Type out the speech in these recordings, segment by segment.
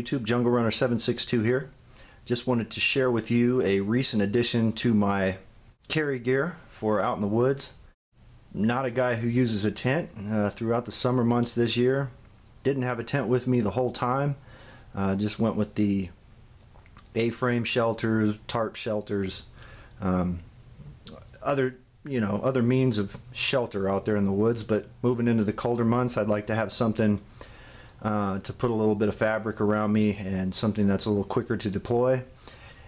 YouTube, Junglerunner762 here. Just wanted to share with you a recent addition to my carry gear for out in the woods. Not a guy who uses a tent throughout the summer months this year. Didn't have a tent with me the whole time. Just went with the A-frame shelters, tarp shelters, other means of shelter out there in the woods. But moving into the colder months, I'd like to have something to put a little bit of fabric around me and something that's a little quicker to deploy.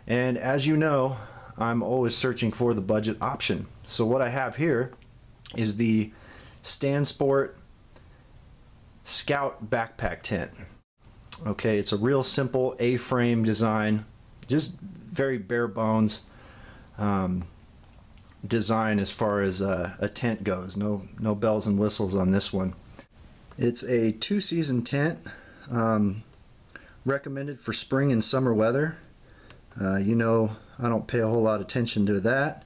And as you know, I'm always searching for the budget option. So what I have here is the Stansport Scout Backpack Tent. Okay, it's a real simple A-frame design, just very bare bones design as far as a tent goes. No bells and whistles on this one. It's a 2-season tent, recommended for spring and summer weather. You know, I don't pay a whole lot of attention to that.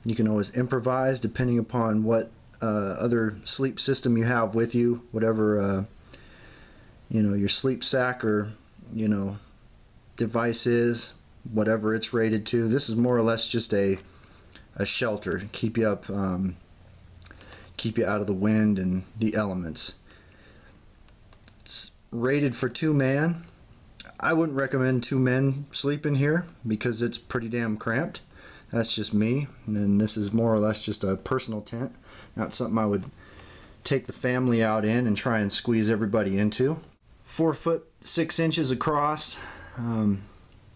You can always improvise depending upon what other sleep system you have with you, whatever your sleep sack or device is, whatever it's rated to. This is more or less just a shelter, keep you up, keep you out of the wind and the elements. It's rated for 2 man. I wouldn't recommend 2 men sleep in here because it's pretty damn cramped. That's just me, and this is more or less just a personal tent, not something I would take the family out in and try and squeeze everybody into. 4 foot 6 inches across,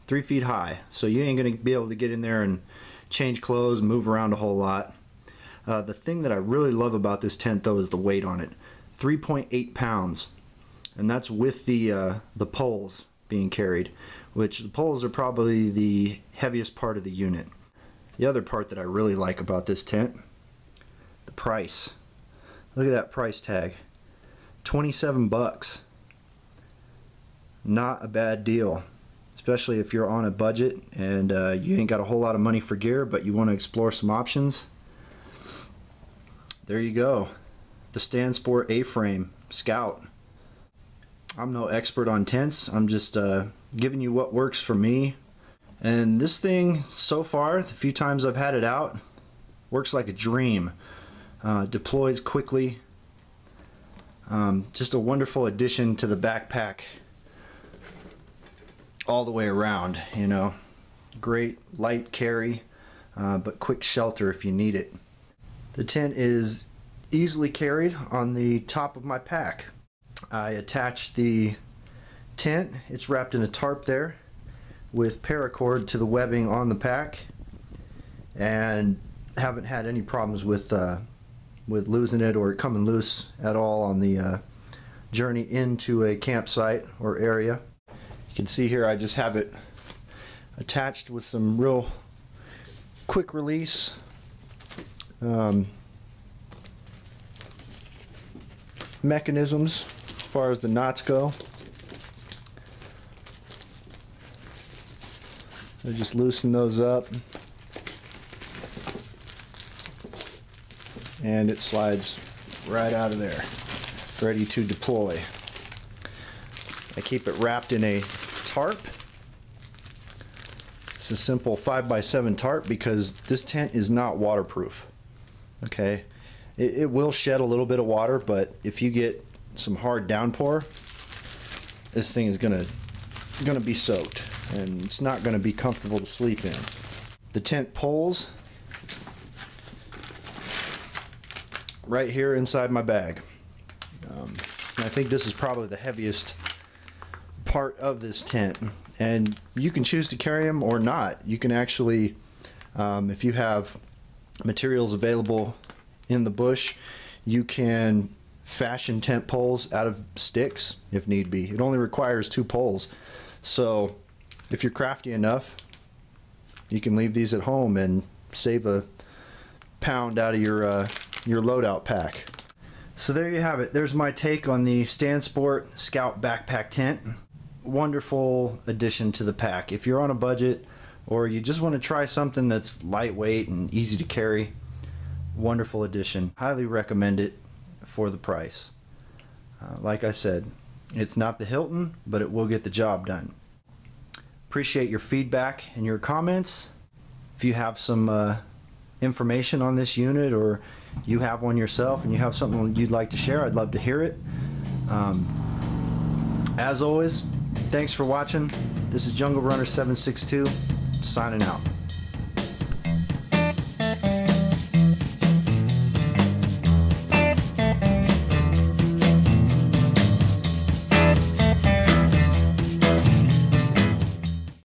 3 feet high, so you ain't gonna be able to get in there and change clothes and move around a whole lot. The thing that I really love about this tent though is the weight on it. 3.8 pounds, and that's with the poles being carried, which the poles are probably the heaviest part of the unit. The other part that I really like about this tent, the price. Look at that price tag, 27 bucks. Not a bad deal, especially if you're on a budget and you ain't got a whole lot of money for gear, but you want to explore some options. There you go, the Stansport A-frame Scout. I'm no expert on tents, I'm just giving you what works for me. And this thing, so far, the few times I've had it out, works like a dream. Deploys quickly. Just a wonderful addition to the backpack all the way around, Great light carry, but quick shelter if you need it. The tent is easily carried on the top of my pack. I attached the tent, it's wrapped in a tarp there with paracord to the webbing on the pack, and haven't had any problems with losing it or coming loose at all on the journey into a campsite or area. You can see here I just have it attached with some real quick release mechanisms as far as the knots go. I just loosen those up and it slides right out of there, ready to deploy. I keep it wrapped in a tarp. It's a simple 5x7 tarp because this tent is not waterproof. Okay, it will shed a little bit of water, but if you get some hard downpour, this thing is gonna be soaked and it's not gonna be comfortable to sleep in. The tent poles right here inside my bag. I think this is probably the heaviest part of this tent, and you can choose to carry them or not. You can actually, if you have materials available in the bush, you can fashion tent poles out of sticks if need be. It only requires 2 poles, so if you're crafty enough, you can leave these at home and save a pound out of your loadout pack. So there you have it. There's my take on the Stansport Scout Backpack Tent. Wonderful addition to the pack. If you're on a budget or you just want to try something that's lightweight and easy to carry, wonderful addition. Highly recommend it for the price. Like I said, It's not the Hilton, but it will get the job done. Appreciate your feedback and your comments. If you have some information on this unit, or you have one yourself and you have something you'd like to share, I'd love to hear it. As always, thanks for watching. This is Junglerunner762 signing out.